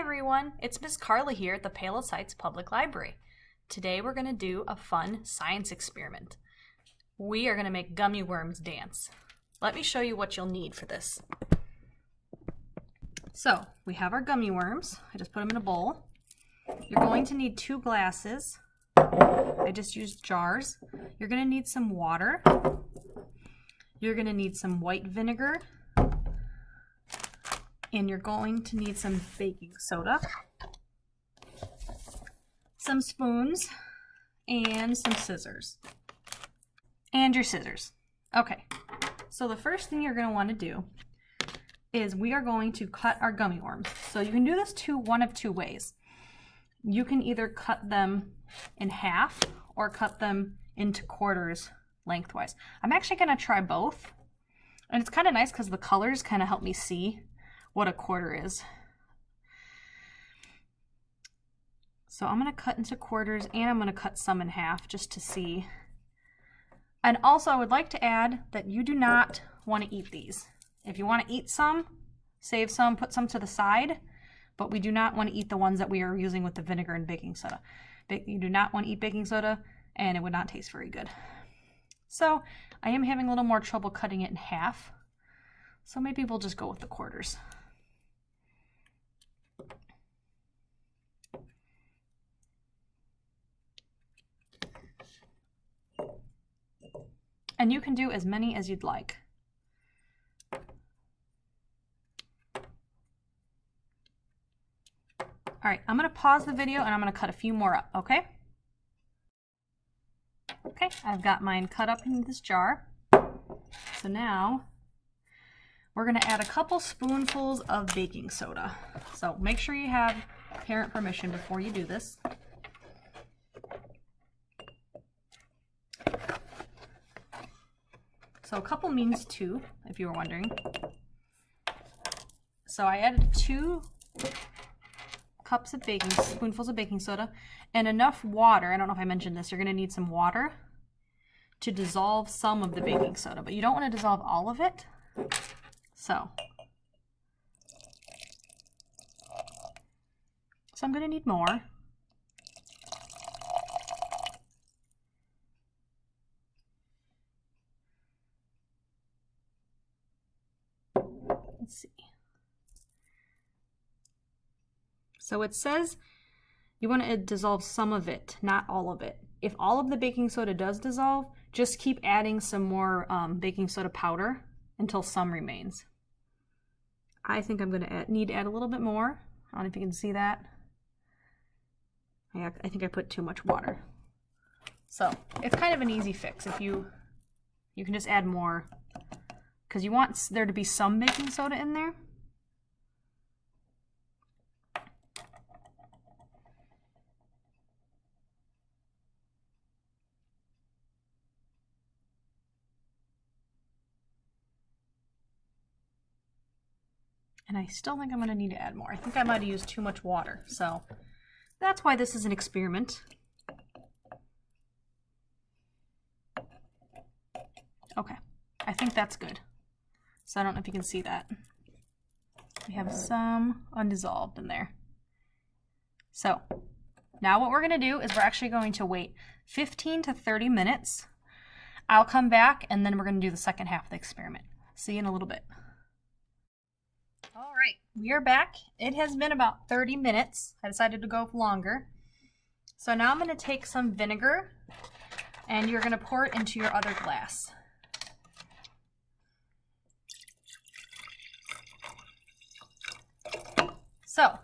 everyone, it's Miss Carla here at the Palos Heights Public Library. Today we're going to do a fun science experiment. We are going to make gummy worms dance. Let me show you what you'll need for this. So, we have our gummy worms. I just put them in a bowl. You're going to need 2 glasses. I just used jars. You're going to need some water. You're going to need some white vinegar. And you're going to need some baking soda, some spoons, and some scissors. And your scissors. Okay, so the first thing you're going to want to do is we are going to cut our gummy worms. So you can do this one of 2 ways. You can either cut them in half or cut them into quarters lengthwise. I'm actually going to try both. And it's kind of nice because the colors kind of help me see what a quarter is. So I'm going to cut into quarters and I'm going to cut some in half just to see. And also I would like to add that you do not want to eat these. If you want to eat some, save some, put some to the side, but we do not want to eat the ones that we are using with the vinegar and baking soda. You do not want to eat baking soda and it would not taste very good. So I am having a little more trouble cutting it in half. So maybe we'll just go with the quarters. And you can do as many as you'd like. All right, I'm going to pause the video and I'm going to cut a few more up, okay? Okay, I've got mine cut up in this jar. So now we're going to add a couple spoonfuls of baking soda. So make sure you have parent permission before you do this. So a couple means 2, if you were wondering. So I added 2 spoonfuls of baking soda and enough water. I don't know if I mentioned this. You're going to need some water to dissolve some of the baking soda, but you don't want to dissolve all of it. So I'm going to need more. Let's see. So it says you want to dissolve some of it, not all of it. If all of the baking soda does dissolve, just keep adding some more baking soda powder until some remains. I think I'm going to need to add a little bit more. I don't know if you can see that. I think I put too much water. So it's kind of an easy fix. If you can just add more, because you want there to be some baking soda in there. And I still think I'm going to need to add more. I think I might have used too much water. So that's why this is an experiment. Okay, I think that's good. So I don't know if you can see that. We have some undissolved in there. So now what we're going to do is we're actually going to wait 15 to 30 minutes. I'll come back and then we're going to do the second half of the experiment. See you in a little bit. All right, we are back. It has been about 30 minutes. I decided to go longer. So now I'm going to take some vinegar and you're going to pour it into your other glass. So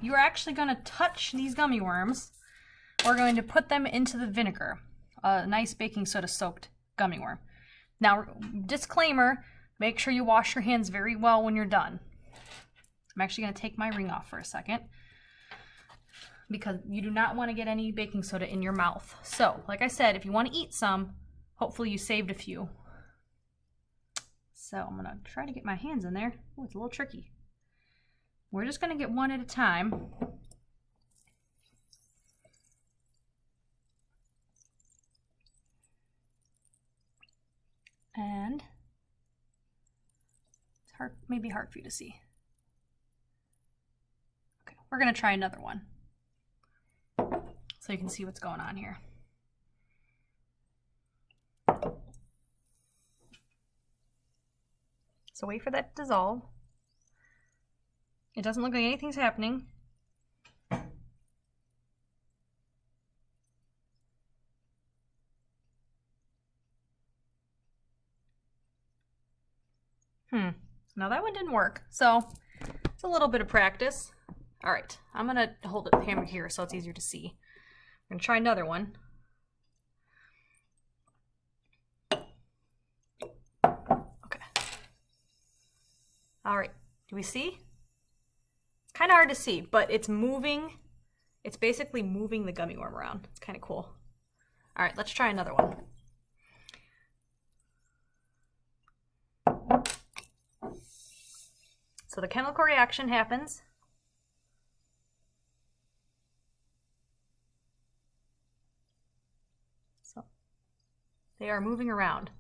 you're actually going to touch these gummy worms. We're going to put them into the vinegar, a nice baking soda soaked gummy worm. Now, disclaimer, make sure you wash your hands very well when you're done. I'm actually going to take my ring off for a second because you do not want to get any baking soda in your mouth. So, like I said, if you want to eat some, hopefully you saved a few. So I'm going to try to get my hands in there. Oh, it's a little tricky. We're just going to get one at a time. And it's hard, maybe hard for you to see. we're gonna try another one. So you can see what's going on here. So wait for that to dissolve. It doesn't look like anything's happening. Now that one didn't work, so it's a little bit of practice. All right, I'm gonna hold the camera here so it's easier to see. I'm gonna try another one. Okay. All right, do we see? It's kind of hard to see, but it's moving. It's basically moving the gummy worm around. It's kind of cool. All right, let's try another one. So the chemical reaction happens. So they are moving around.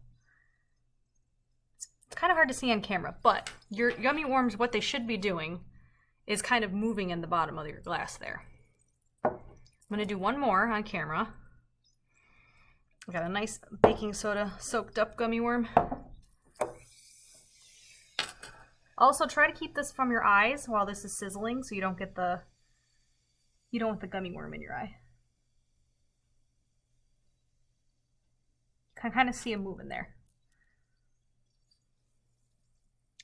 It's kind of hard to see on camera, but your gummy worms, what they should be doing is kind of moving in the bottom of your glass there. I'm going to do one more on camera. I got a nice baking soda soaked up gummy worm. Also, try to keep this from your eyes while this is sizzling so you don't get the gummy worm in your eye. Can kind of see him moving there.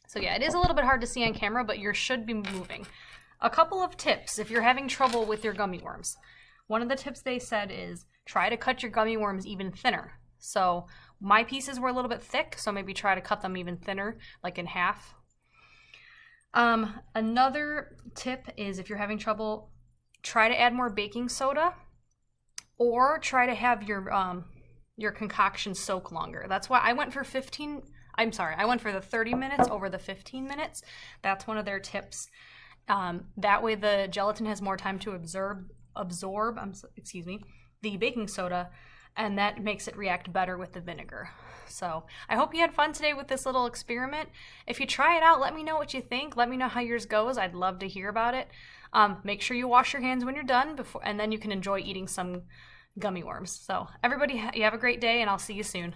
So yeah, it is a little bit hard to see on camera, but yours should be moving. A couple of tips if you're having trouble with your gummy worms. One of the tips they said is try to cut your gummy worms even thinner. So my pieces were a little bit thick, so maybe try to cut them even thinner, like in half. Another tip is if you're having trouble, try to add more baking soda or try to have your concoction soak longer. That's why I went for I went for the 30 minutes over the 15 minutes. That's one of their tips. That way the gelatin has more time to absorb the baking soda, and that makes it react better with the vinegar. So I hope you had fun today with this little experiment. If you try it out, let me know what you think. Let me know how yours goes. I'd love to hear about it. Make sure you wash your hands when you're done, and then you can enjoy eating some gummy worms. So everybody, you have a great day, and I'll see you soon.